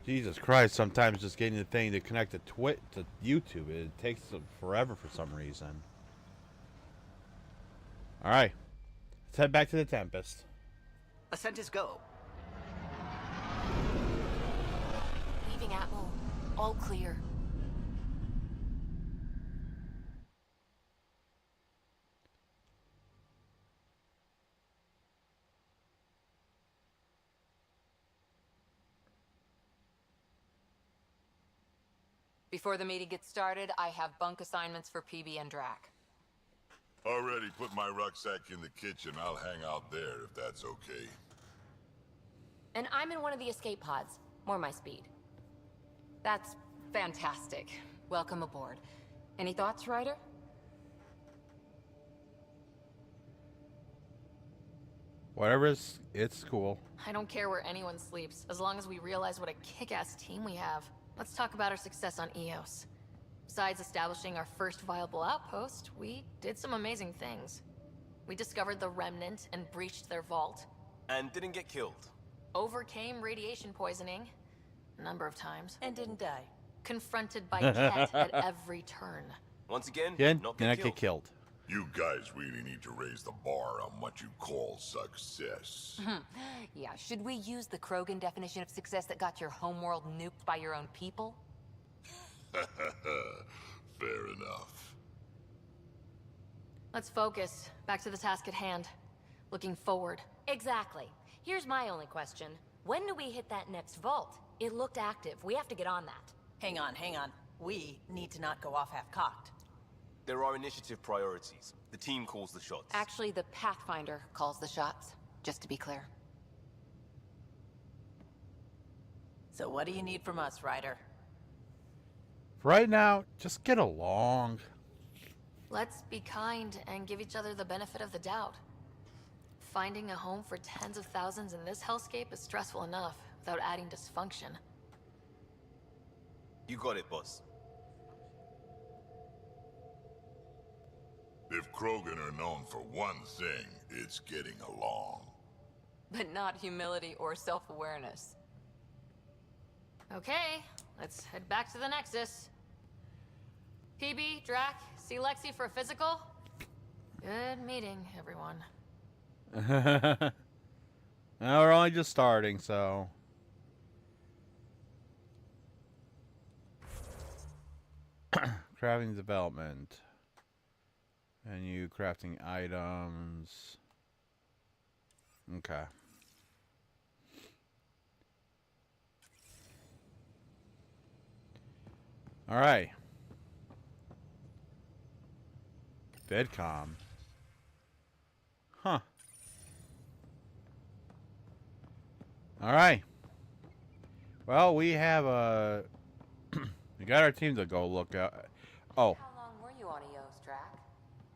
Jesus Christ! Sometimes just getting the thing to connect to to YouTube, it takes forever for some reason. All right, let's head back to the Tempest. Ascent is go. Leaving Atmo. All clear. Before the meeting gets started, I have bunk assignments for PB and Drac. Already put my rucksack in the kitchen. I'll hang out there if that's okay. And I'm in one of the escape pods. More my speed. That's fantastic. Welcome aboard. Any thoughts, Ryder? Whatever it's cool. I don't care where anyone sleeps, as long as we realize what a kick-ass team we have. Let's talk about our success on Eos. Besides establishing our first viable outpost, we did some amazing things. We discovered the Remnant and breached their vault. And didn't get killed. Overcame radiation poisoning. A number of times. And didn't die. Confronted by Ket at every turn. Once again, Not get get killed. You guys really need to raise the bar on what you call success. Yeah, should we use the Krogan definition of success that got your homeworld nuked by your own people? Fair enough. Let's focus. Back to the task at hand. Looking forward. Exactly. Here's my only question. When do we hit that next vault? It looked active. We have to get on that. Hang on, hang on. We need to not go off half-cocked. There are initiative priorities. The team calls the shots. Actually, the Pathfinder calls the shots, just to be clear. So what do you need from us, Ryder? Right now, just get along. Let's be kind and give each other the benefit of the doubt. Finding a home for tens of thousands in this hellscape is stressful enough, without adding dysfunction. You got it, boss. If Krogan are known for one thing, it's getting along. But not humility or self-awareness. Okay, let's head back to the Nexus. PB, Drac, see Lexi for a physical? Good meeting, everyone. Now we're only just starting, so... Crafting development. Menu, crafting items. Okay. Alright. Bedcom. Huh. Alright. Well, we have a... we got our team to go look out. Oh. How long were you on Eos, Drac?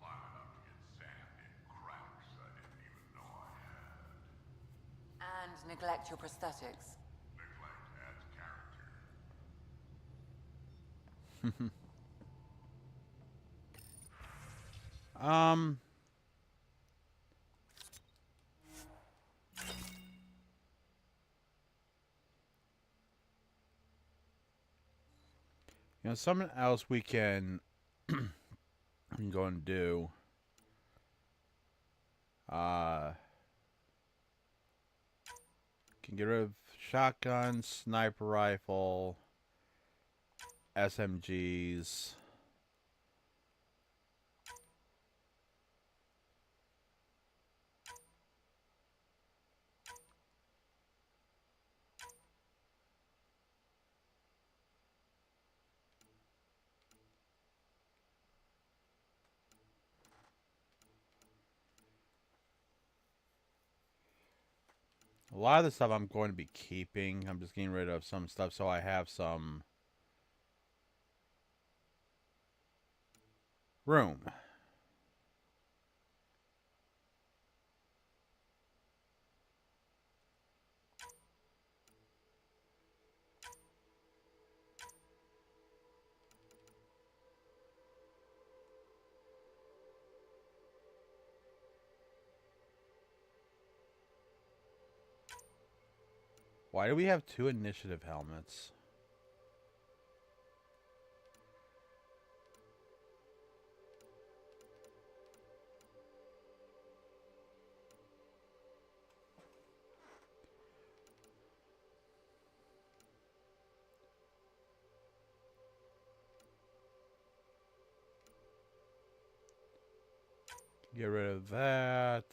Long enough to get sand in cracks I didn't even know I had. And neglect your prosthetics. Neglect adds character. You know, something else we can go and do. Can get rid of shotgun, sniper rifle, SMGs. A lot of the stuff I'm going to be keeping. I'm just getting rid of some stuff so I have some room. Why do we have 2 initiative helmets? Get rid of that.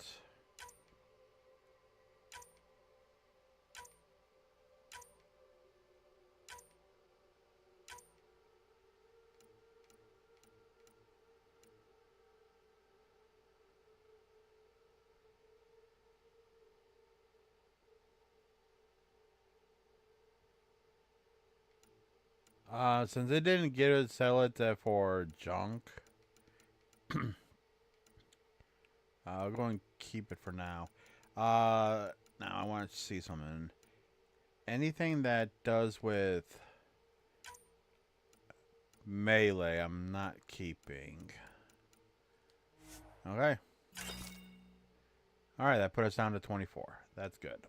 Since they didn't get it, sell it for junk. I'll go and keep it for now. Now I want to see something. Anything that does with melee, I'm not keeping. Okay. Alright, that put us down to 24. That's good.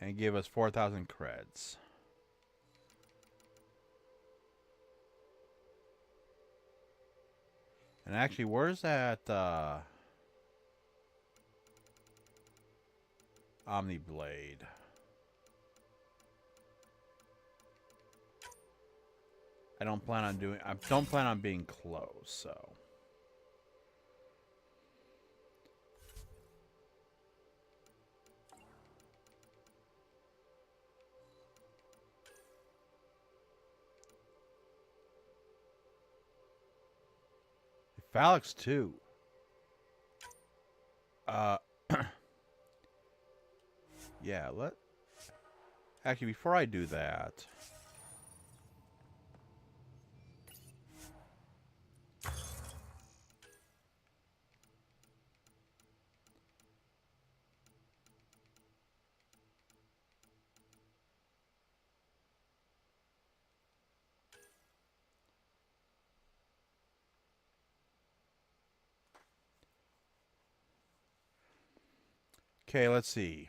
And give us 4,000 creds. And actually, where's that Omni Blade? I don't plan on being close, so. Phalanx 2. Yeah, actually, before I do that, okay, let's see.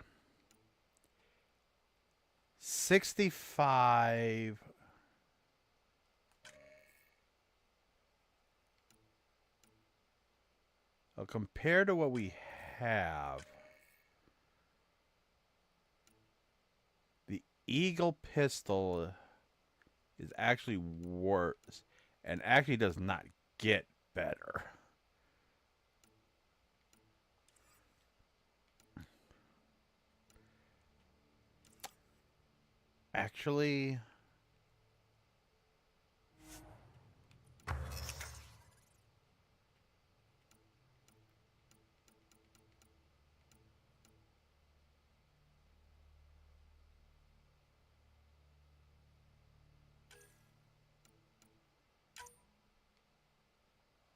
65. Compared to what we have, the Eagle pistol is actually worse and actually does not get better. Actually,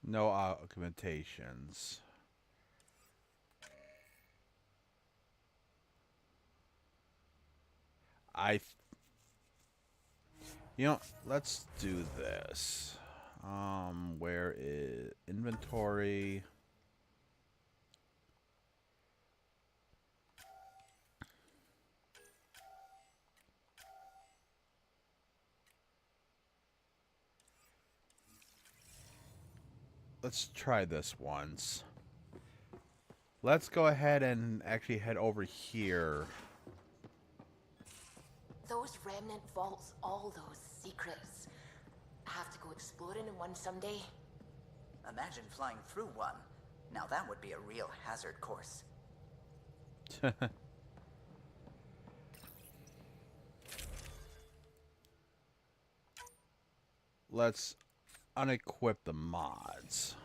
no augmentations. You know, let's do this. Where is inventory? Let's try this once. Let's go ahead and actually head over here. Those remnant vaults, all those secrets. Have to go exploring in one someday. Imagine flying through one. Now that would be a real hazard course. Let's unequip the mods.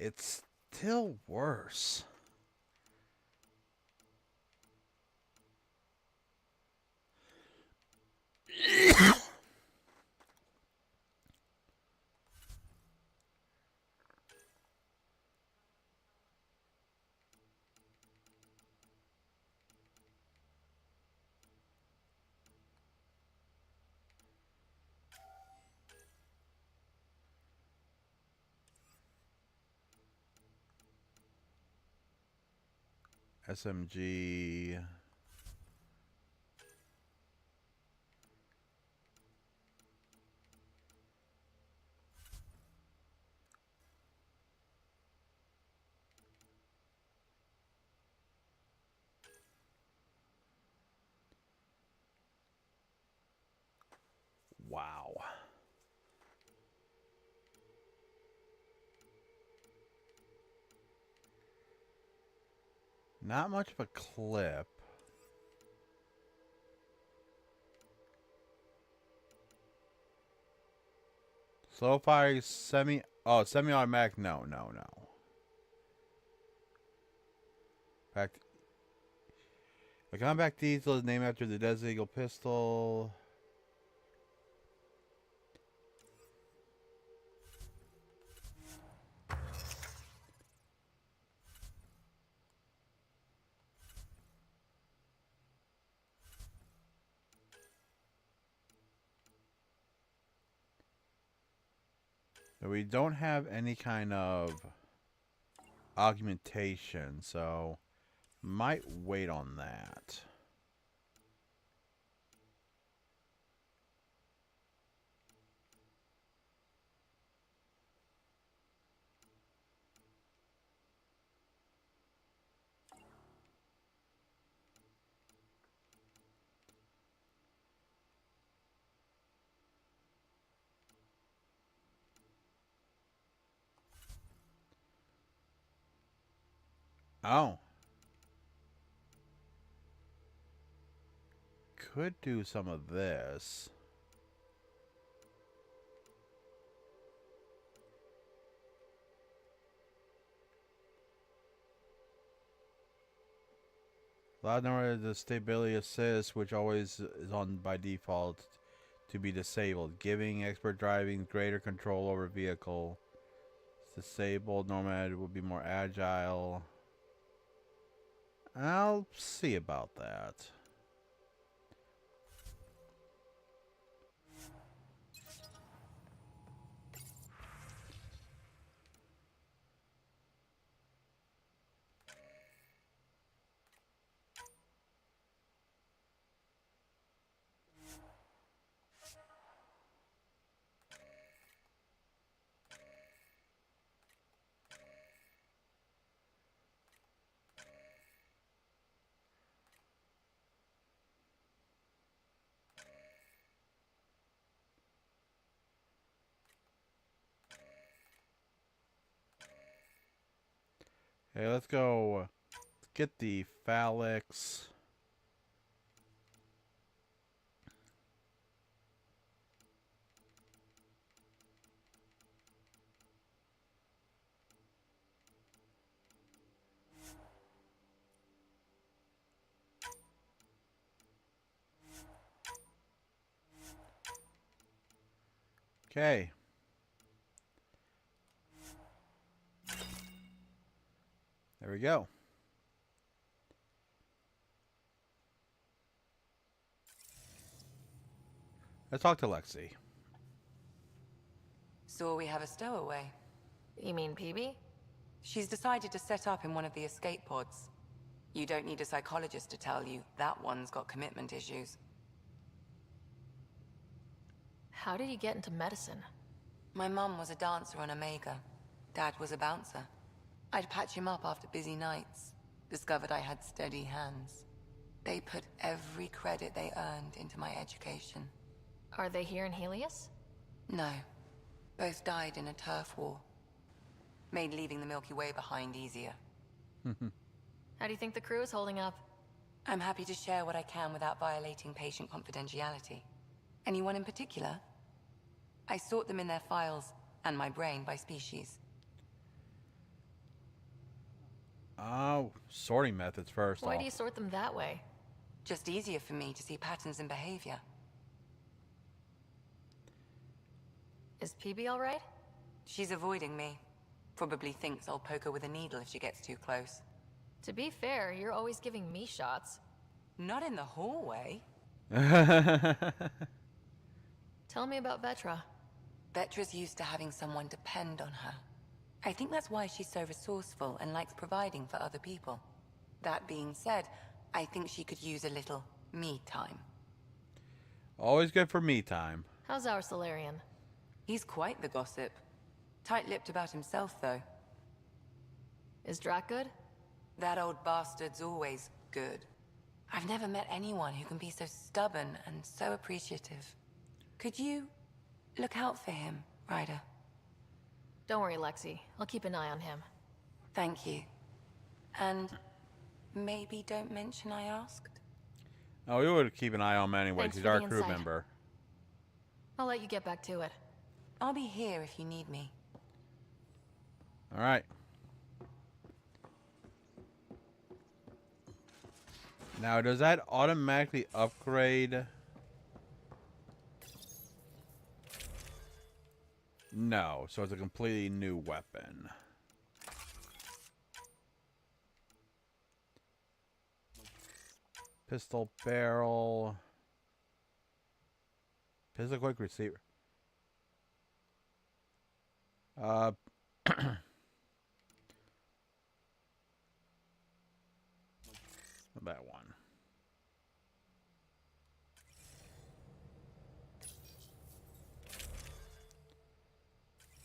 It's still worse. SMG. Wow. Not much of a clip. Slow fire semi-automatic. No. Back. The compact diesel is named after the Desert Eagle pistol. We don't have any kind of augmentation, so might wait on that. Oh. Could do some of this. Allow the stability assist, which always is on by default, to be disabled, giving expert driving greater control over vehicle. Disabled, Nomad will be more agile. I'll see about that. Hey, let's go. Let's get the phalanx. Okay. There we go. Let's talk to Lexi. So we have a stowaway. You mean PB? She's decided to set up in one of the escape pods. You don't need a psychologist to tell you that one's got commitment issues. How did you get into medicine? My mum was a dancer on Omega. Dad was a bouncer. I'd patch him up after busy nights. Discovered I had steady hands. They put every credit they earned into my education. Are they here in Helios? No. Both died in a turf war. Made leaving the Milky Way behind easier. How do you think the crew is holding up? I'm happy to share what I can without violating patient confidentiality. Anyone in particular? I sort them in their files, and my brain by species. Oh, sorting methods first. Why do you sort them that way? Just easier for me to see patterns in behavior. Is PB all right? She's avoiding me. Probably thinks I'll poke her with a needle if she gets too close. To be fair, you're always giving me shots. Not in the hallway. Tell me about Vetra. Vetra's used to having someone depend on her. I think that's why she's so resourceful and likes providing for other people. That being said, I think she could use a little me time. Always good for me time. How's our Solarian? He's quite the gossip. Tight-lipped about himself, though. Is Drac good? That old bastard's always good. I've never met anyone who can be so stubborn and so appreciative. Could you look out for him, Ryder? Don't worry, Lexi. I'll keep an eye on him. Thank you. And maybe don't mention I asked? Oh, we would keep an eye on him anyway. Thanks He's for our the crew insight. member. I'll let you get back to it. I'll be here if you need me. All right. Now, does that automatically upgrade? No, so it's a completely new weapon. Pistol barrel. Pistol quick receiver. That one.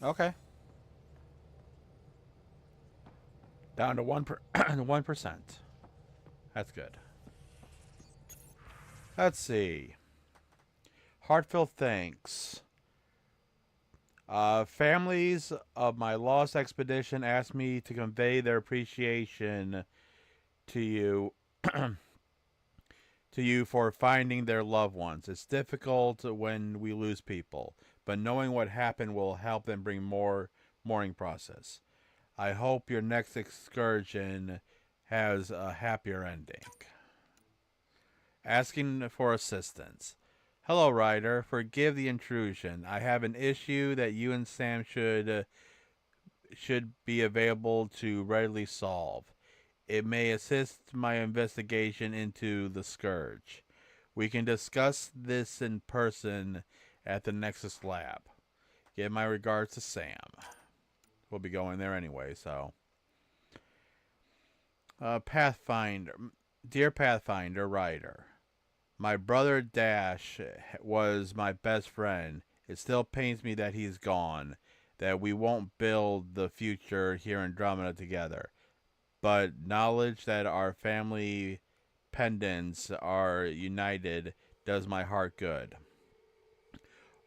Okay. Down to 1%. That's good. Let's see. Heartfelt thanks. Families of my lost expedition asked me to convey their appreciation to you to you for finding their loved ones. It's difficult when we lose people, but knowing what happened will help them bring more mourning process. I hope your next excursion has a happier ending. Asking for assistance. Hello, Ryder. Forgive the intrusion. I have an issue that you and Sam should be available to readily solve. It may assist my investigation into the Scourge. We can discuss this in person at the Nexus Lab. Give my regards to Sam. We'll be going there anyway, so. Pathfinder. Dear Pathfinder, Ryder. My brother Dash was my best friend. It still pains me that he's gone, that we won't build the future here in Andromeda together. But knowledge that our family pendants are united does my heart good.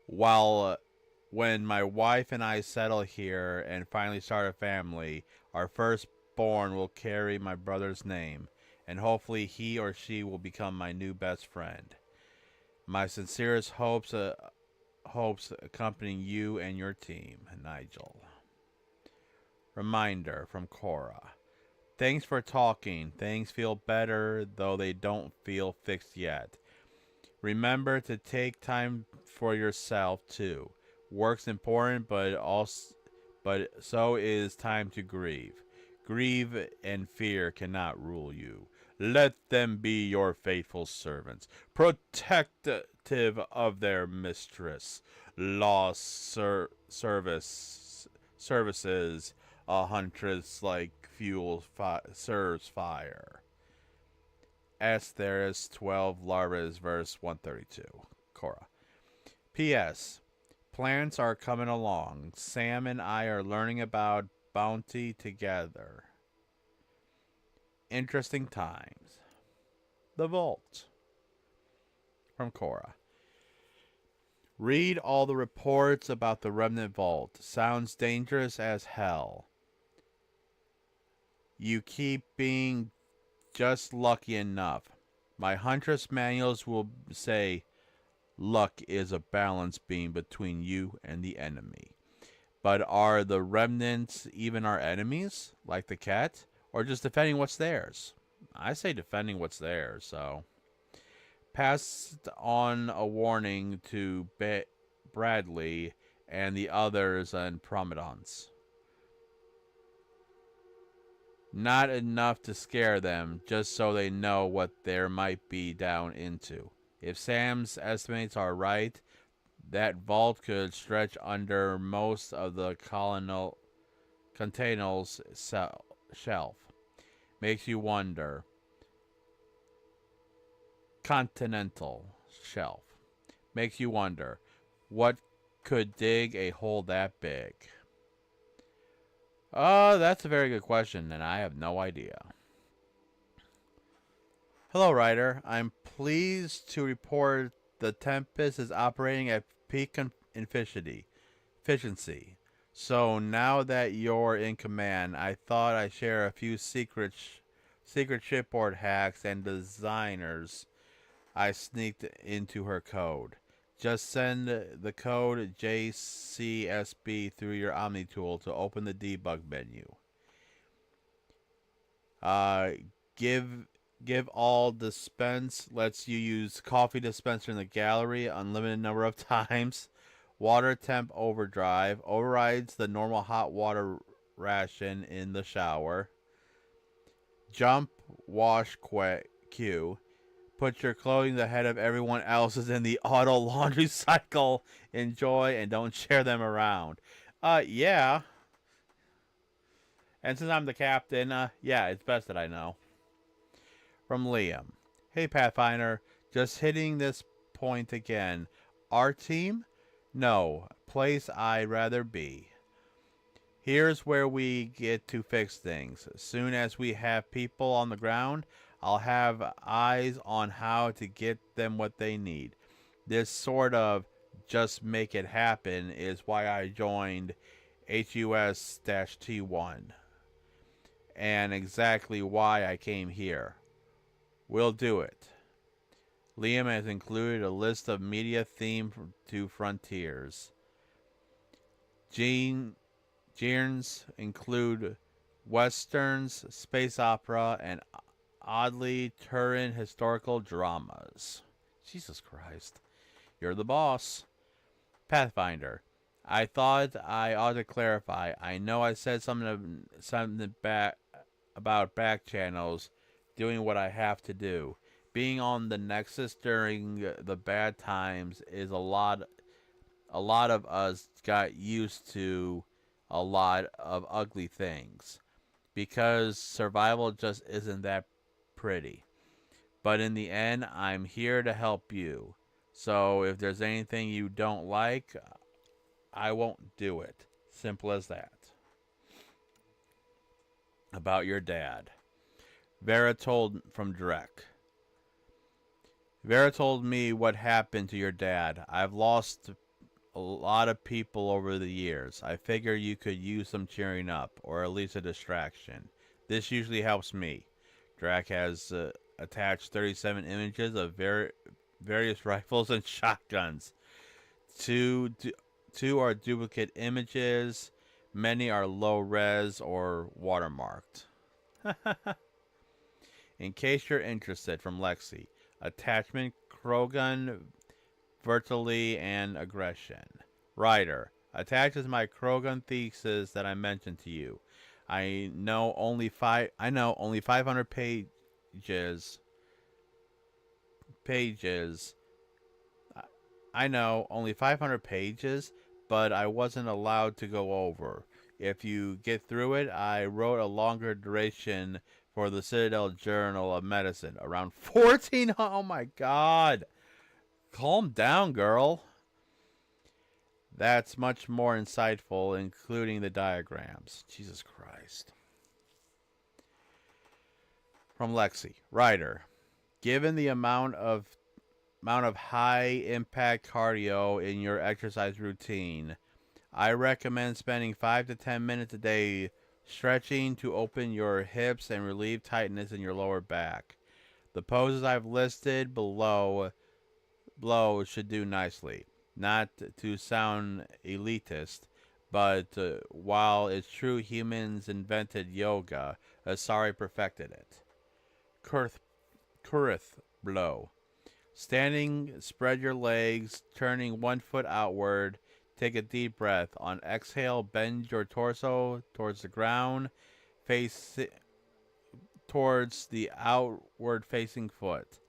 When my wife and I settle here and finally start a family, our firstborn will carry my brother's name, and hopefully he or she will become my new best friend. My sincerest hopes accompanying you and your team, Nigel. Reminder from Cora. Thanks for talking. Things feel better, though they don't feel fixed yet. Remember to take time for yourself, too. Work's important, but so is time to grieve. Grief and fear cannot rule you. Let them be your faithful servants, protective of their mistress. Lost services, a huntress like fuel serves fire. Asteris 12 Larvas verse 132. Cora. P.S. Plans are coming along. Sam and I are learning about bounty together. Interesting times. The Vault. From Cora. Read all the reports about the Remnant Vault. Sounds dangerous as hell. You keep being just lucky enough. My Huntress manuals will say luck is a balance beam between you and the enemy. But are the remnants even our enemies, like the cat, or just defending what's theirs? I say defending what's theirs, so. Passed on a warning to Bradley and the others and Promenades. Not enough to scare them, just so they know what there might be down into. If Sam's estimates are right, that vault could stretch under most of the containers shelf. Makes you wonder. Continental shelf. Makes you wonder. What could dig a hole that big? That's a very good question, and I have no idea. Hello, Ryder. I'm pleased to report the Tempest is operating at peak efficiency. So now that you're in command, I thought I'd share a few secret shipboard hacks and designers I sneaked into her code. Just send the code JCSB through your Omni tool to open the debug menu. Give all dispense lets you use coffee dispenser in the gallery unlimited number of times. Water temp overdrive overrides the normal hot water ration in the shower. Jump wash queue. Put your clothing ahead of everyone else's in the auto laundry cycle. Enjoy and don't share them around. Yeah. And since I'm the captain, yeah, it's best that I know. From Liam. Hey, Pathfinder. Just hitting this point again. Our team? No. Place I'd rather be. Here's where we get to fix things. As soon as we have people on the ground, I'll have eyes on how to get them what they need. This sort of just make it happen is why I joined HUS-T1. And exactly why I came here. We'll do it. Liam has included a list of media themed to Frontiers. Genres include westerns, space opera, and oddly Turin historical dramas. Jesus Christ. You're the boss. Pathfinder. I thought I ought to clarify. I know I said something about back channels doing what I have to do. Being on the Nexus during the bad times is a lot of us got used to a lot of ugly things because survival just isn't that pretty. But in the end, I'm here to help you. So if there's anything you don't like, I won't do it. Simple as that. About your dad. Vera told from Drek. Vera told me what happened to your dad. I've lost a lot of people over the years. I figure you could use some cheering up, or at least a distraction. This usually helps me. Drac has attached 37 images of various rifles and shotguns. Two are duplicate images. Many are low res or watermarked. In case you're interested, from Lexi. Attachment, Krogan, Vertily, and Aggression. Writer. Attaches my Krogan thesis that I mentioned to you. I know only 500 pages. I know only 500 pages, but I wasn't allowed to go over. If you get through it, I wrote a longer duration for the Citadel Journal of Medicine. Around 14. Oh my God. Calm down, girl. That's much more insightful, including the diagrams. Jesus Christ. From Lexi. Writer. Given the amount of high impact cardio in your exercise routine, I recommend spending 5 to 10 minutes a day stretching to open your hips and relieve tightness in your lower back. The poses I've listed below should do nicely. Not to sound elitist, but while it's true humans invented yoga, Asari perfected it. Kurith blow. Standing, spread your legs, turning one foot outward. Take a deep breath. On exhale, bend your torso towards the ground, face towards the outward facing foot.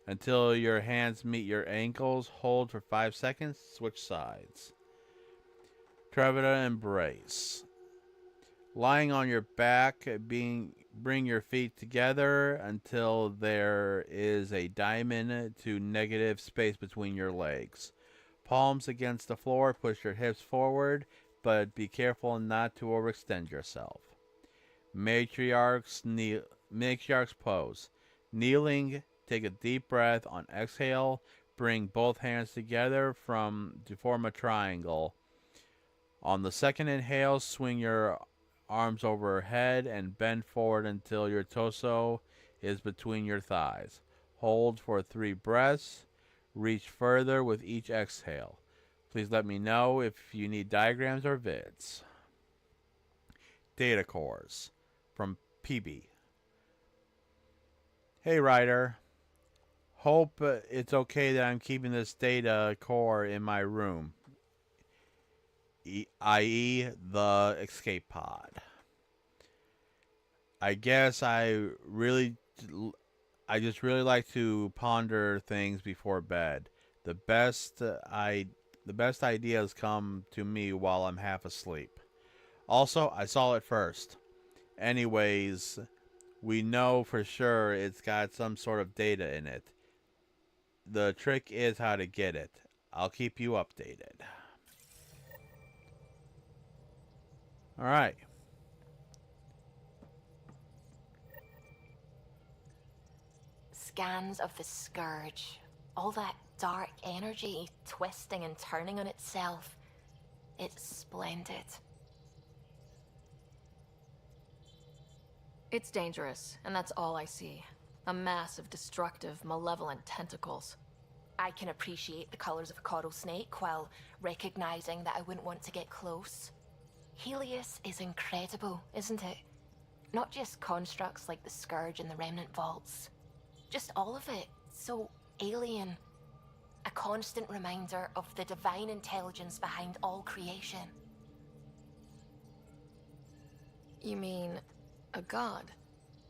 Until your hands meet your ankles, hold for 5 seconds, switch sides. Trevita embrace. Lying on your back, being Bring your feet together until there is a diamond to negative space between your legs. Palms against the floor, push your hips forward, but be careful not to overextend yourself. Matriarch's pose. Kneeling, take a deep breath on exhale. Bring both hands together to form a triangle. On the second inhale, swing your arms overhead and bend forward until your torso is between your thighs. Hold for 3 breaths. Reach further with each exhale. Please let me know if you need diagrams or vids. Data cores from PB. Hey Ryder, hope it's okay that I'm keeping this data core in my room, i.e. the escape pod. I guess I just really like to ponder things before bed. The best ideas come to me while I'm half asleep. Also, I saw it first. Anyways, we know for sure it's got some sort of data in it. The trick is how to get it. I'll keep you updated. Alright. Scans of the Scourge. All that dark energy twisting and turning on itself. It's splendid. It's dangerous, and that's all I see. A mass of destructive, malevolent tentacles. I can appreciate the colors of a coral snake while recognizing that I wouldn't want to get close. Helios is incredible, isn't it? Not just constructs like the Scourge and the Remnant Vaults. Just all of it. So alien. A constant reminder of the divine intelligence behind all creation. You mean a god?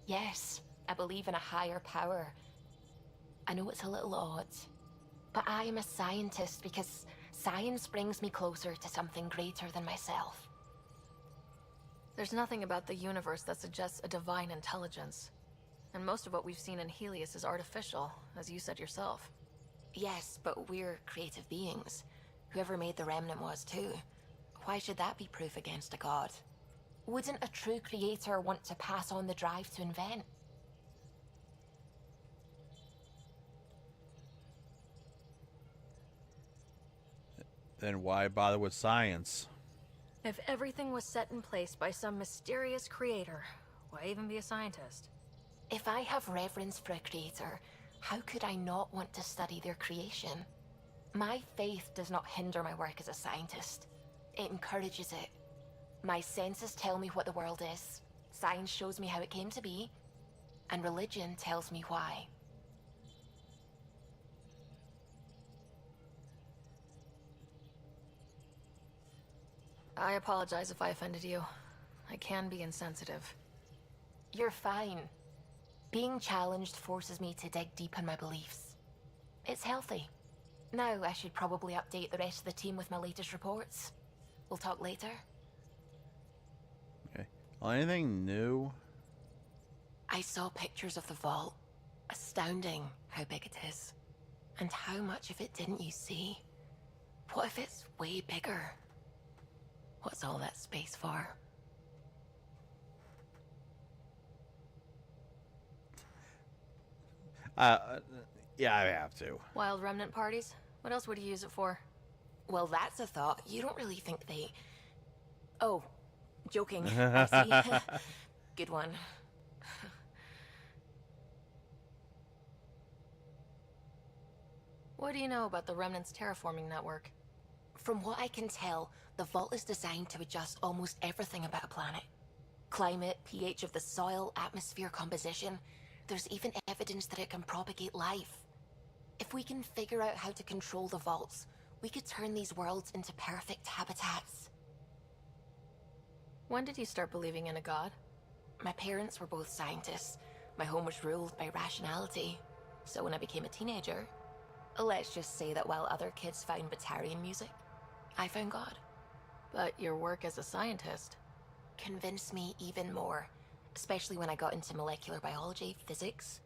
Yes, I believe in a higher power. I know it's a little odd, but I am a scientist because science brings me closer to something greater than myself. There's nothing about the universe that suggests a divine intelligence. And most of what we've seen in Helios is artificial, as you said yourself. Yes, but we're creative beings. Whoever made the Remnant was too. Why should that be proof against a god? Wouldn't a true creator want to pass on the drive to invent? Then why bother with science? If everything was set in place by some mysterious creator, why even be a scientist? If I have reverence for a creator, how could I not want to study their creation? My faith does not hinder my work as a scientist. It encourages it. My senses tell me what the world is. Science shows me how it came to be. And religion tells me why. I apologize if I offended you. I can be insensitive. You're fine. Being challenged forces me to dig deep in my beliefs. It's healthy. Now I should probably update the rest of the team with my latest reports. We'll talk later. Okay. Well, anything new? I saw pictures of the vault. Astounding how big it is. And how much of it didn't you see? What if it's way bigger? What's all that space for? Yeah, I have to. Wild remnant parties? What else would you use it for? Well, that's a thought. You don't really think they... Oh, joking. I see. Good one. What do you know about the Remnant's terraforming network? From what I can tell, the vault is designed to adjust almost everything about a planet. Climate, pH of the soil, atmosphere composition. There's even evidence that it can propagate life. If we can figure out how to control the vaults, we could turn these worlds into perfect habitats. When did you start believing in a god? My parents were both scientists. My home was ruled by rationality. So when I became a teenager, let's just say that while other kids found Batarian music, I found God. But your work as a scientist convinced me even more. especially when I got into molecular biology, physics.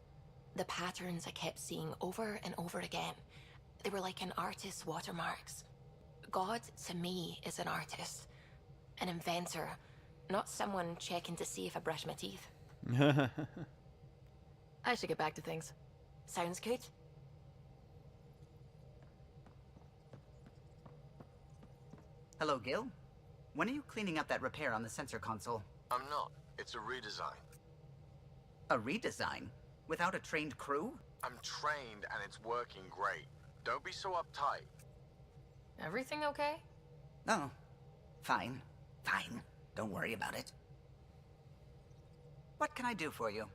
The patterns I kept seeing over and over again, they were like an artist's watermarks. God, to me, is an artist, an inventor, not someone checking to see if I brush my teeth. I should get back to things. Sounds good? Hello, Gil. When are you cleaning up that repair on the sensor console? I'm not. It's a redesign. A redesign? Without a trained crew? I'm trained and it's working great. Don't be so uptight. Everything okay? Oh, fine. Fine. Don't worry about it. What can I do for you?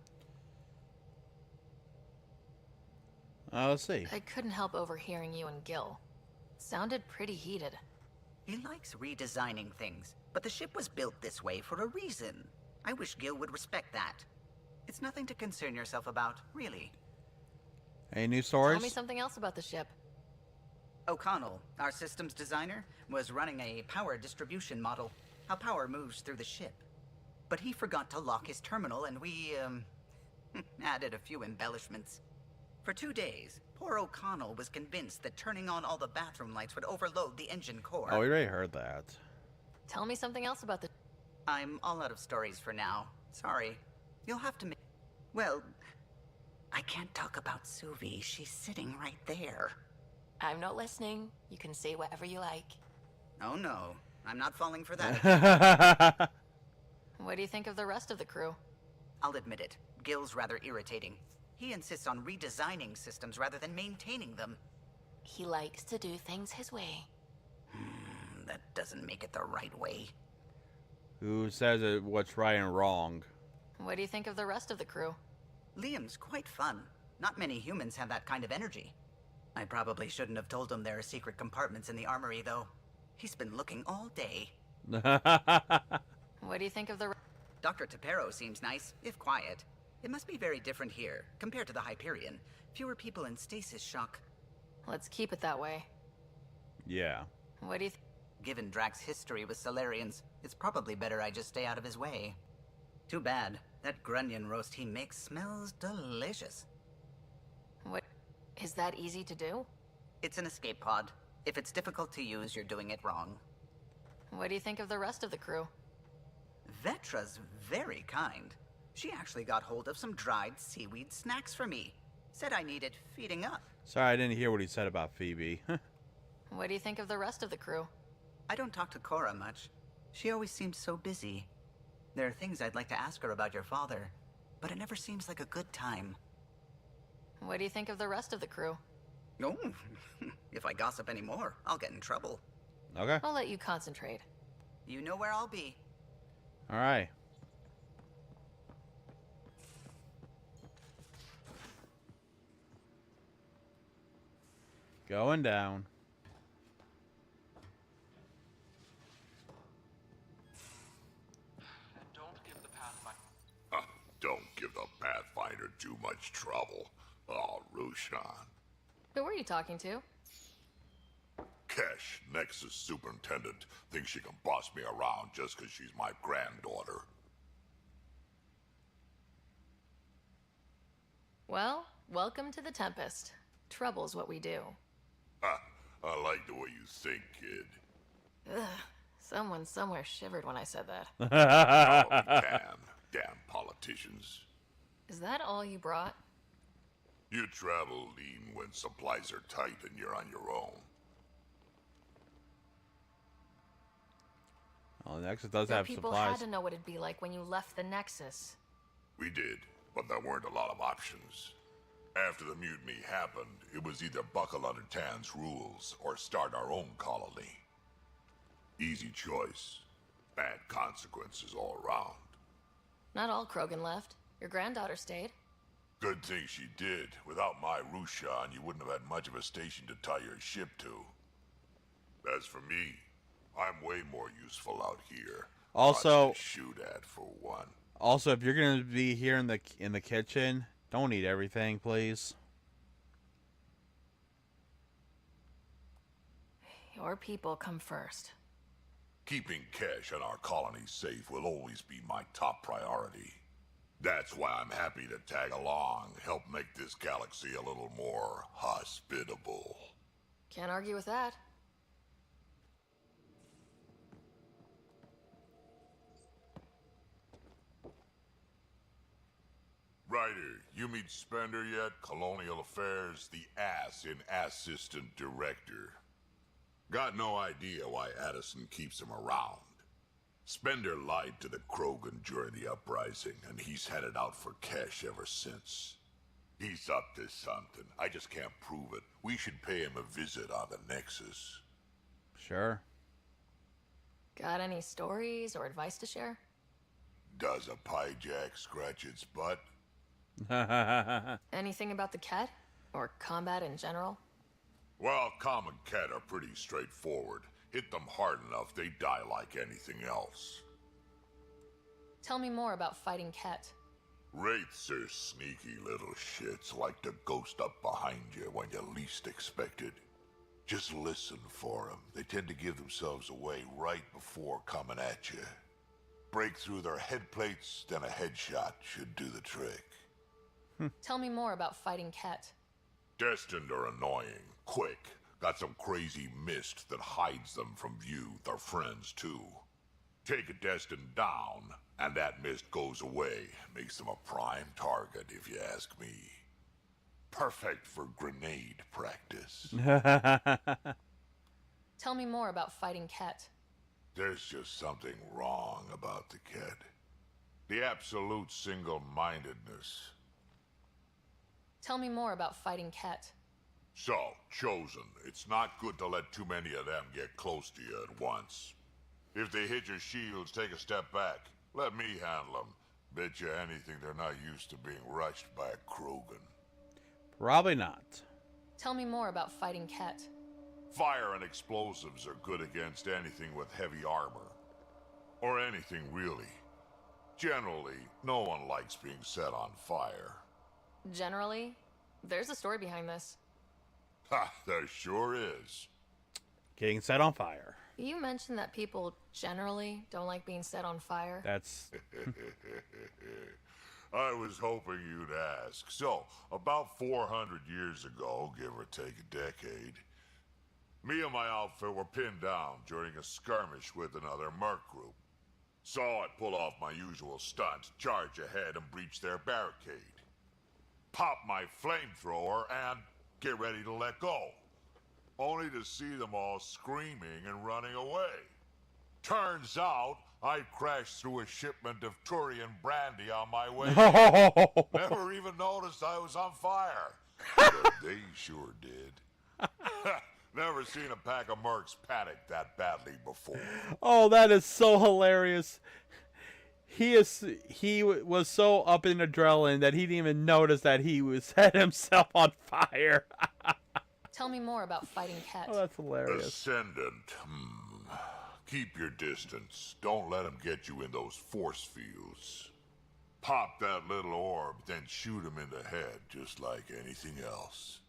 Let's see. I couldn't help overhearing you and Gil. Sounded pretty heated. He likes redesigning things, but the ship was built this way for a reason. I wish Gil would respect that. It's nothing to concern yourself about, really. Any new stories? Tell me something else about the ship. O'Connell, our systems designer, was running a power distribution model, how power moves through the ship. But he forgot to lock his terminal and we, added a few embellishments. For 2 days, poor O'Connell was convinced that turning on all the bathroom lights would overload the engine core. Oh, we already heard that. Tell me something else about the... I'm all out of stories for now. Sorry. You'll have to Well, I can't talk about Suvi. She's sitting right there. I'm not listening. You can say whatever you like. Oh no, I'm not falling for that. What do you think of the rest of the crew? I'll admit it. Gil's rather irritating. He insists on redesigning systems rather than maintaining them. He likes to do things his way. That doesn't make it the right way. Who says it, what's right and wrong? What do you think of the rest of the crew? Liam's quite fun. Not many humans have that kind of energy. I probably shouldn't have told him there are secret compartments in the armory, though. He's been looking all day. What do you think of the... Dr. Tapero seems nice, if quiet. It must be very different here, compared to the Hyperion. Fewer people in stasis shock. Let's keep it that way. Yeah. What do you... Given Drax's history with Solarians, it's probably better I just stay out of his way. Too bad. That grunion roast he makes smells delicious. What... Is that easy to do? It's an escape pod. If it's difficult to use, you're doing it wrong. What do you think of the rest of the crew? Vetra's very kind. She actually got hold of some dried seaweed snacks for me. Said I needed feeding up. Sorry, I didn't hear what he said about Phoebe. What do you think of the rest of the crew? I don't talk to Cora much. She always seems so busy. There are things I'd like to ask her about your father, but it never seems like a good time. What do you think of the rest of the crew? No, if I gossip anymore, I'll get in trouble. Okay. I'll let you concentrate. You know where I'll be. All right. Going down. Don't give the Pathfinder too much trouble. Oh, Rushan. Who were you talking to? Kesh, Nexus Superintendent, thinks she can boss me around just because she's my granddaughter. Well, welcome to the Tempest. Trouble's what we do. Ha, I like the way you think, kid. Ugh, someone somewhere shivered when I said that. Oh, we can. Damn politicians. Is that all you brought? You travel lean when supplies are tight and you're on your own. Well, the Nexus does Your have people supplies. had to know what it'd be like when you left the Nexus. We did, but there weren't a lot of options. After the mutiny happened, it was either buckle under Tan's rules or start our own colony. Easy choice. Bad consequences all around. Not all Krogan left. Your granddaughter stayed. Good thing she did. Without my Rushan, you wouldn't have had much of a station to tie your ship to. As for me, I'm way more useful out here. Also, Lots to shoot at for one. Also, if you're gonna be here in the kitchen, don't eat everything, please. Your people come first. Keeping Kesh and our colony safe will always be my top priority. That's why I'm happy to tag along, help make this galaxy a little more hospitable. Can't argue with that. Ryder, you meet Spender yet? Colonial Affairs, the ass in Assistant Director. Got no idea why Addison keeps him around. Spender lied to the Krogan during the uprising, and he's had it out for cash ever since. He's up to something. I just can't prove it. We should pay him a visit on the Nexus. Sure. Got any stories or advice to share? Does a pie jack scratch its butt? Anything about the Ket? Or combat in general? Well, common Ket are pretty straightforward. Hit them hard enough, they die like anything else. Tell me more about fighting Ket. Wraiths are sneaky little shits, like to ghost up behind you when you least expect it. Just listen for them. They tend to give themselves away right before coming at you. Break through their head plates, then a headshot should do the trick. Tell me more about fighting Ket. Destined are annoying, quick. Got some crazy mist that hides them from view, their friends too. Take a Destined down, and that mist goes away. Makes them a prime target, if you ask me. Perfect for grenade practice. Tell me more about fighting Ket. There's just something wrong about the kid. The absolute single-mindedness. Tell me more about fighting Ket. So, Chosen, it's not good to let too many of them get close to you at once. If they hit your shields, take a step back. Let me handle them. Bet you anything they're not used to being rushed by a Krogan. Probably not. Tell me more about fighting Ket. Fire and explosives are good against anything with heavy armor. Or anything, really. Generally, no one likes being set on fire. Generally? There's a story behind this. Ha, there sure is. Getting set on fire. You mentioned that people generally don't like being set on fire. That's... I was hoping you'd ask. So, about 400 years ago, give or take a decade, me and my outfit were pinned down during a skirmish with another merc group. Saw it pull off my usual stunt, charge ahead and breach their barricade. Pop my flamethrower and get ready to let go. Only to see them all screaming and running away. Turns out, I crashed through a shipment of Turian brandy on my way. Never even noticed I was on fire. But they sure did. Never seen a pack of mercs panic that badly before. Oh, that is so hilarious. He was so up in adrenaline that he didn't even notice that he was set himself on fire. Tell me more about fighting Ket. Oh, that's hilarious. Ascendant. Keep your distance. Don't let them get you in those force fields. Pop that little orb, then shoot him in the head, just like anything else.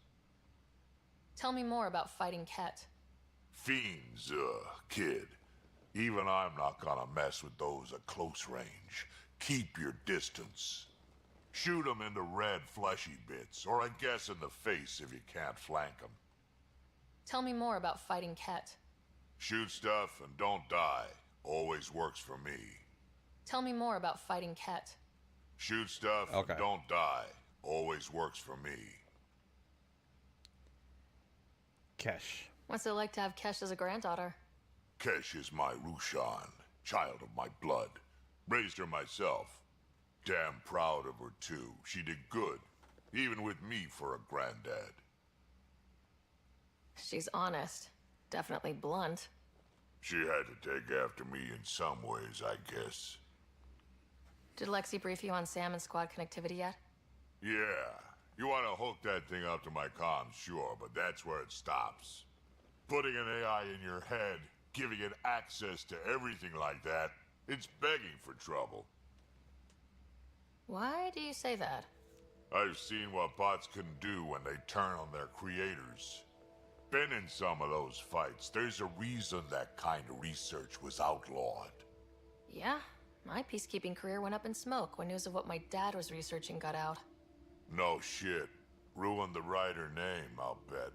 Tell me more about fighting Ket. Fiends, kid. Even I'm not gonna mess with those at close range. Keep your distance. Shoot them in the red fleshy bits, or I guess in the face if you can't flank them. Tell me more about fighting Ket. Shoot stuff and don't die. Always works for me. Tell me more about fighting Ket. Shoot stuff and don't die. Always works for me. Kesh. What's it like to have Kesh as a granddaughter? Kesh is my Rushan, child of my blood. Raised her myself. Damn proud of her too. She did good, even with me for a granddad. She's honest. Definitely blunt. She had to take after me in some ways, I guess. Did Lexi brief you on Sam and squad connectivity yet? Yeah. You want to hook that thing up to my comms, sure, but that's where it stops. Putting an AI in your head, giving it access to everything like that, it's begging for trouble. Why do you say that? I've seen what bots can do when they turn on their creators. Been in some of those fights. There's a reason that kind of research was outlawed. Yeah? My peacekeeping career went up in smoke when news of what my dad was researching got out. No shit. Ruined the writer name, I'll bet.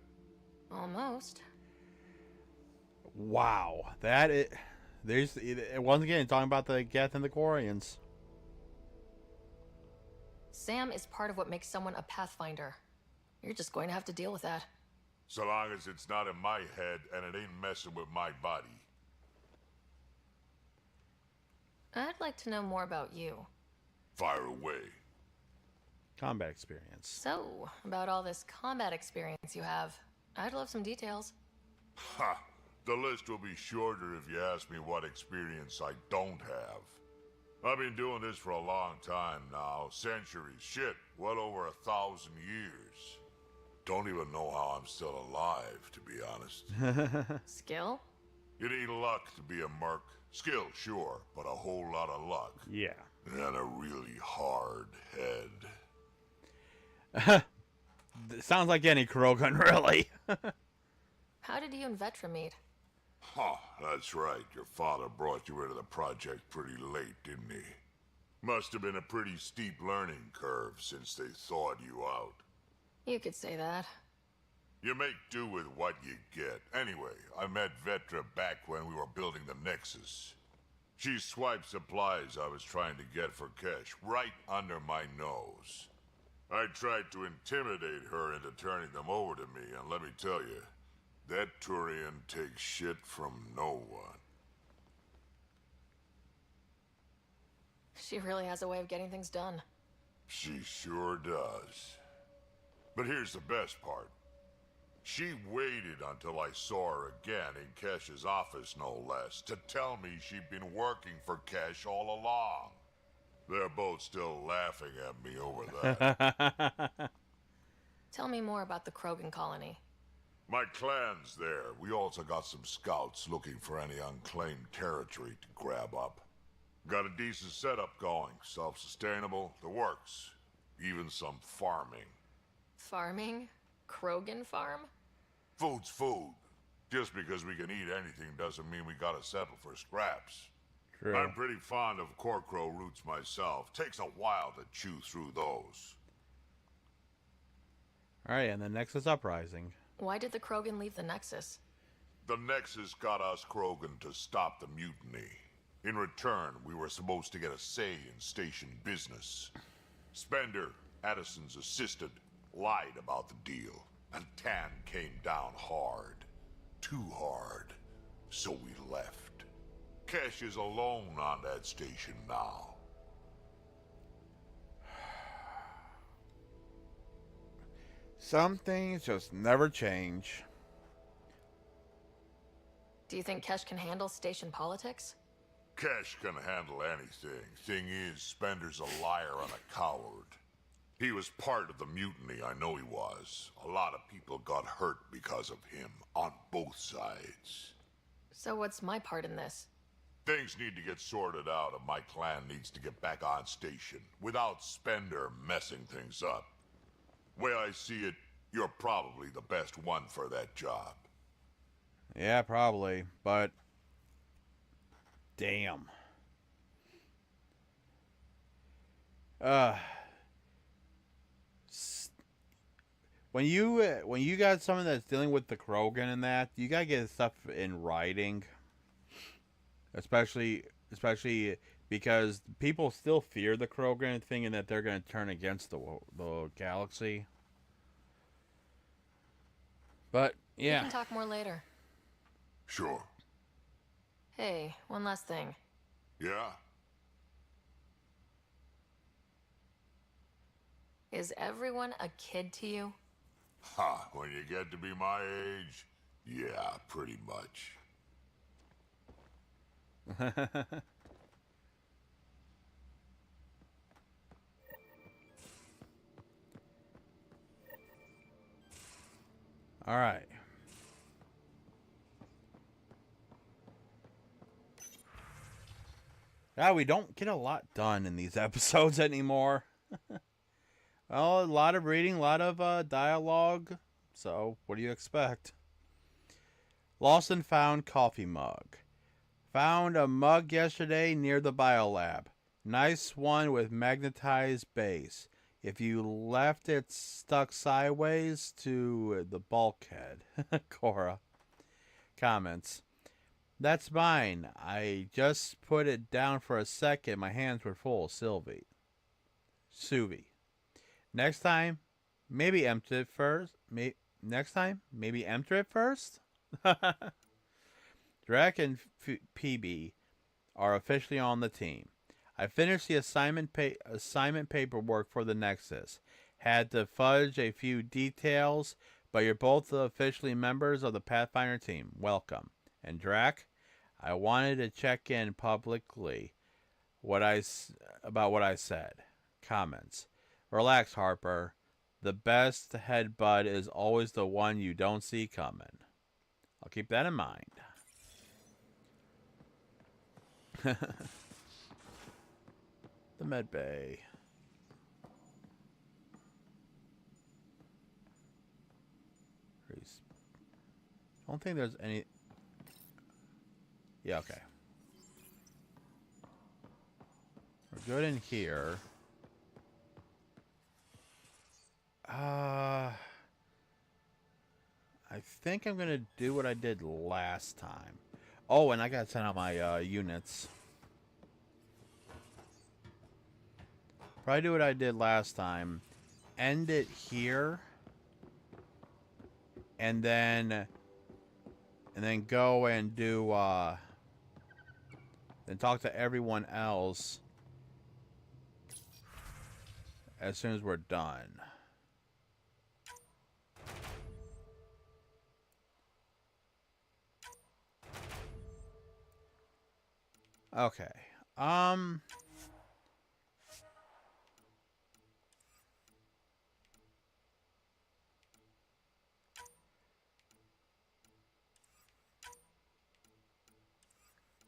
Almost. Wow. That is... There's... Once again, talking about the Geth and the Quarians. Sam is part of what makes someone a Pathfinder. You're just going to have to deal with that. So long as it's not in my head and it ain't messing with my body. I'd like to know more about you. Fire away. Combat experience. So, about all this combat experience you have, I'd love some details. Ha! The list will be shorter if you ask me what experience I don't have. I've been doing this for a long time now. Centuries. Shit. Well over 1,000 years. Don't even know how I'm still alive, to be honest. Skill? You need luck to be a merc. Skill, sure, but a whole lot of luck. Yeah. And a really hard head. Sounds like any Krogan, really. How did you and Vetra meet? Huh, that's right. Your father brought you into the project pretty late, didn't he? Must have been a pretty steep learning curve since they thawed you out. You could say that. You make do with what you get. Anyway, I met Vetra back when we were building the Nexus. She swiped supplies I was trying to get for Kesh right under my nose. I tried to intimidate her into turning them over to me, and let me tell you, that Turian takes shit from no one. She really has a way of getting things done. She sure does. But here's the best part. She waited until I saw her again in Kesh's office, no less, to tell me she'd been working for Kesh all along. They're both still laughing at me over that. Tell me more about the Krogan colony. My clan's there. We also got some scouts looking for any unclaimed territory to grab up. Got a decent setup going. Self-sustainable, the works. Even some farming. Farming? Krogan farm? Food's food. Just because we can eat anything doesn't mean we gotta settle for scraps. True. I'm pretty fond of Corcrow roots myself. Takes a while to chew through those. Alright, and the Nexus Uprising. Why did the Krogan leave the Nexus? The Nexus got us Krogan to stop the mutiny. In return, we were supposed to get a say in station business. Spender, Addison's assistant, lied about the deal, and Tan came down hard. Too hard. So we left. Kesh is alone on that station now. Some things just never change. Do you think Kesh can handle station politics? Kesh can handle anything. Thing is, Spender's a liar and a coward. He was part of the mutiny, I know he was. A lot of people got hurt because of him, on both sides. So what's my part in this? Things need to get sorted out, and my clan needs to get back on station, without Spender messing things up. Way I see it, you're probably the best one for that job. Yeah, probably, but... Damn. When you got someone that's dealing with the Krogan and that, you gotta get stuff in writing. Especially because people still fear the Krogan, thinking that they're gonna turn against the galaxy. But yeah, We can talk more later. Sure. Hey, one last thing. Yeah? Is everyone a kid to you? Ha, when you get to be my age, yeah, pretty much. all right. Yeah, we don't get a lot done in these episodes anymore. Well, a lot of reading, a lot of dialogue. So, what do you expect? Lost and found coffee mug. Found a mug yesterday near the biolab. Nice one with magnetized base. If you left it stuck sideways to the bulkhead. Cora. Comments. That's mine. I just put it down for a second. My hands were full. Sylvie. Suvi. Next time, maybe empty it first. Next time, maybe empty it first? Drek and PB are officially on the team. I finished the assignment paperwork for the Nexus. Had to fudge a few details, but you're both officially members of the Pathfinder team. Welcome. And Drac, I wanted to check in publicly about what I said. Comments. Relax, Harper. The best headbutt is always the one you don't see coming. I'll keep that in mind. The med bay. I don't think there's any. Yeah, okay. We're good in here. I think I'm gonna do what I did last time. Oh, and I gotta send out my units. Probably do what I did last time. End it here. And then go and do then talk to everyone else as soon as we're done. Okay.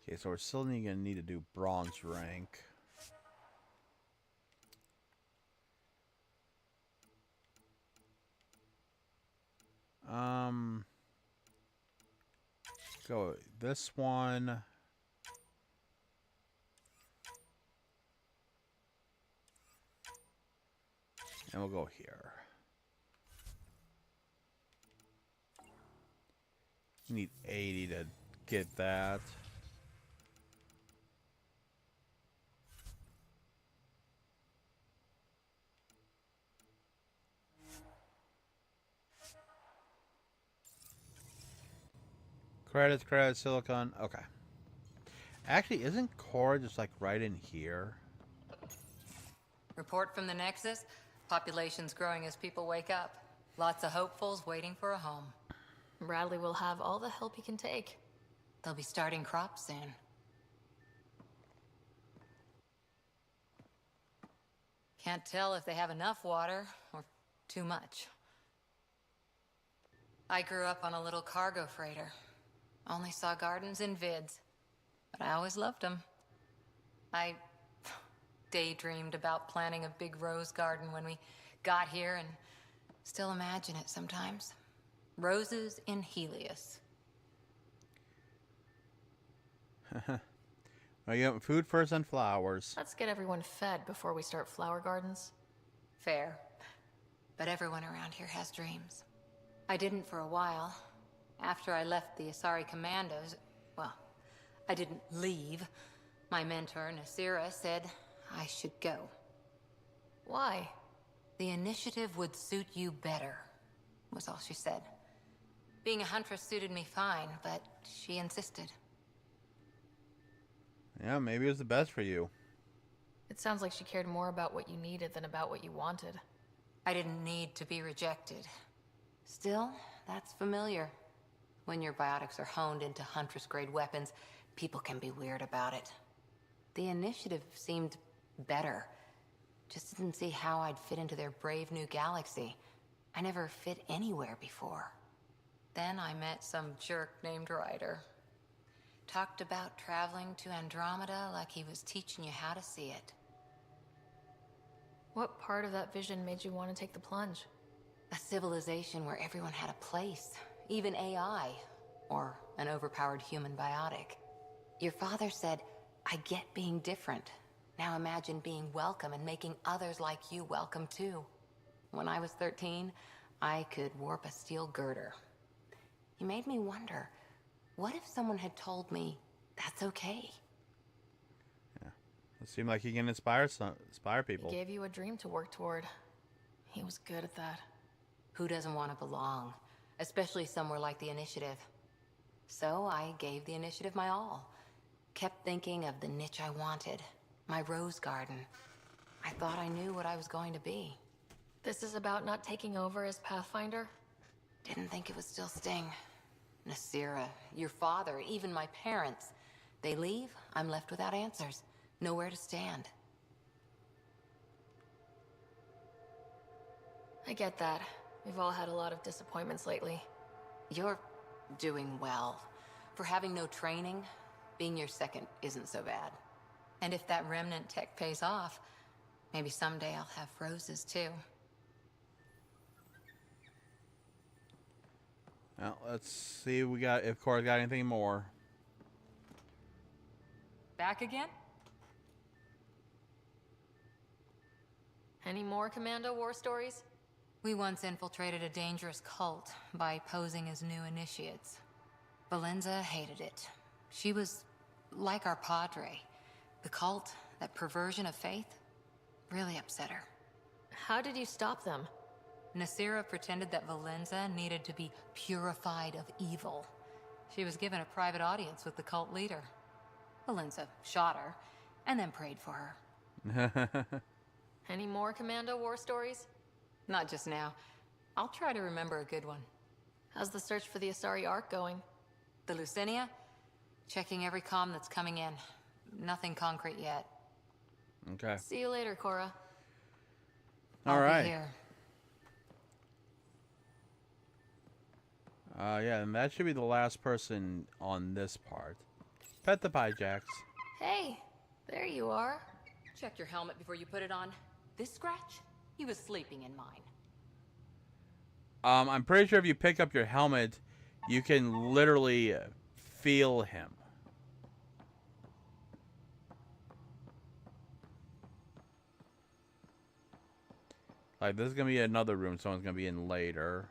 Okay, so we're still gonna need to do bronze rank. Go this one. And we'll go here. Need 80 to get that. Credits, silicon. Okay. Actually, isn't Cora just like right in here? Report from the Nexus. Population's growing as people wake up. Lots of hopefuls waiting for a home. Bradley will have all the help he can take. They'll be starting crops soon. Can't tell if they have enough water or too much. I grew up on a little cargo freighter. Only saw gardens in vids, but I always loved them. I daydreamed about planting a big rose garden when we got here and still imagine it sometimes. Roses in Helios. Well, you have food first and flowers. Let's get everyone fed before we start flower gardens. Fair. But everyone around here has dreams. I didn't for a while. After I left the Asari Commandos, well, I didn't leave. My mentor, Nasira, said I should go. Why? The initiative would suit you better, was all she said. Being a huntress suited me fine, but she insisted. Yeah, maybe it was the best for you. It sounds like she cared more about what you needed than about what you wanted. I didn't need to be rejected. Still, that's familiar. When your biotics are honed into Huntress-grade weapons, people can be weird about it. The initiative seemed better. Just didn't see how I'd fit into their brave new galaxy. I never fit anywhere before. Then I met some jerk named Ryder. Talked about traveling to Andromeda like he was teaching you how to see it. What part of that vision made you want to take the plunge? A civilization where everyone had a place. Even AI. Or an overpowered human biotic. Your father said, I get being different. Now imagine being welcome and making others like you welcome too. When I was 13, I could warp a steel girder. You made me wonder, what if someone had told me that's okay? Yeah. It seemed like he can inspire people. He gave you a dream to work toward. He was good at that. Who doesn't want to belong? Especially somewhere like the Initiative. So I gave the Initiative my all. Kept thinking of the niche I wanted. My rose garden. I thought I knew what I was going to be. This is about not taking over as Pathfinder? Didn't think it would still sting. Nasira, your father, even my parents. They leave, I'm left without answers. Nowhere to stand. I get that. We've all had a lot of disappointments lately. You're doing well. For having no training, being your second isn't so bad. And if that remnant tech pays off, maybe someday I'll have roses too. Well, let's see if Cora's got anything more. Back again? Any more Commando war stories? We once infiltrated a dangerous cult by posing as new initiates. Valenza hated it. She was like our padre. The cult, that perversion of faith, really upset her. How did you stop them? Nasira pretended that Valenza needed to be purified of evil. She was given a private audience with the cult leader. Valenza shot her, and then prayed for her. Any more Commando war stories? Not just now. I'll try to remember a good one. How's the search for the Asari Ark going? The Lucinia? Checking every comm that's coming in. Nothing concrete yet. Okay. See you later, Cora. All right. I'll be here. Yeah, and that should be the last person on this part. Pet the Pyjax. Hey, there you are. Check your helmet before you put it on. This scratch? He was sleeping in mine. I'm pretty sure if you pick up your helmet, you can literally feel him. Like, this is going to be another room someone's going to be in later.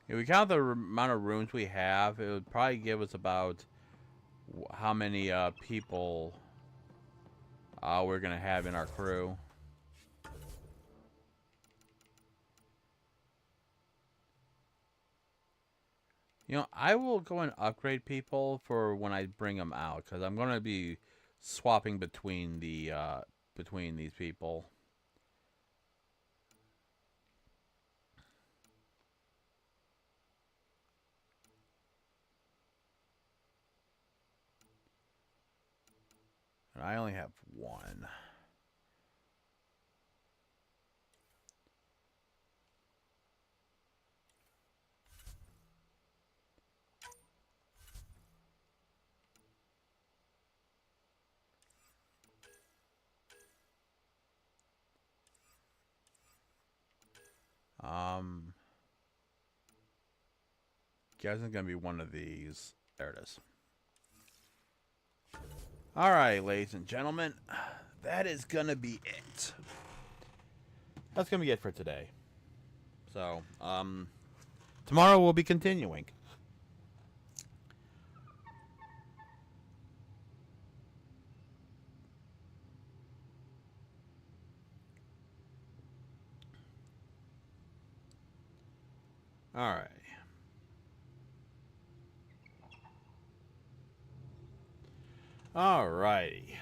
If we count the amount of rooms we have, it would probably give us about how many people we're going to have in our crew. You know, I will go and upgrade people for when I bring them out, because I'm going to be swapping between the between these people. And I only have one. Guess it's gonna be one of these. There it is. All right, ladies and gentlemen, that is gonna be it. That's gonna be it for today. So, tomorrow we'll be continuing. All right. All righty.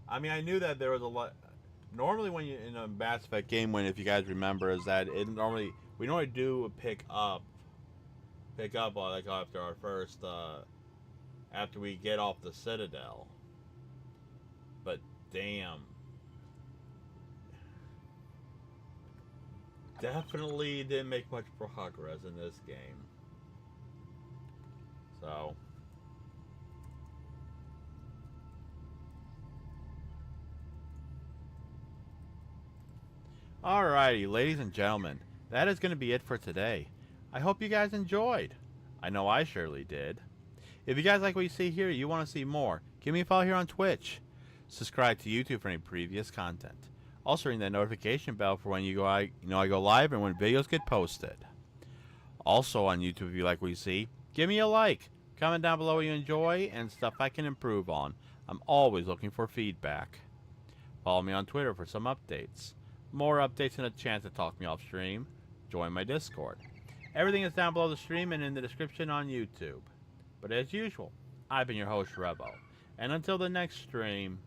I mean, I knew that there was a lot. Normally, when you in a Mass Effect game, when if you guys remember, is that we normally do a pick up like after our first after we get off the Citadel. But damn, definitely didn't make much progress in this game. So. Alrighty, ladies and gentlemen, that is going to be it for today. I hope you guys enjoyed. I know I surely did. If you guys like what you see here, you want to see more, give me a follow here on Twitch. Subscribe to YouTube for any previous content. Also ring that notification bell for when I go live and when videos get posted. Also on YouTube, if you like what you see, give me a like. Comment down below what you enjoy and stuff I can improve on. I'm always looking for feedback. Follow me on Twitter for some updates. More updates and a chance to talk me off stream. Join my Discord. Everything is down below the stream and in the description on YouTube. But as usual, I've been your host, Revo. And until the next stream,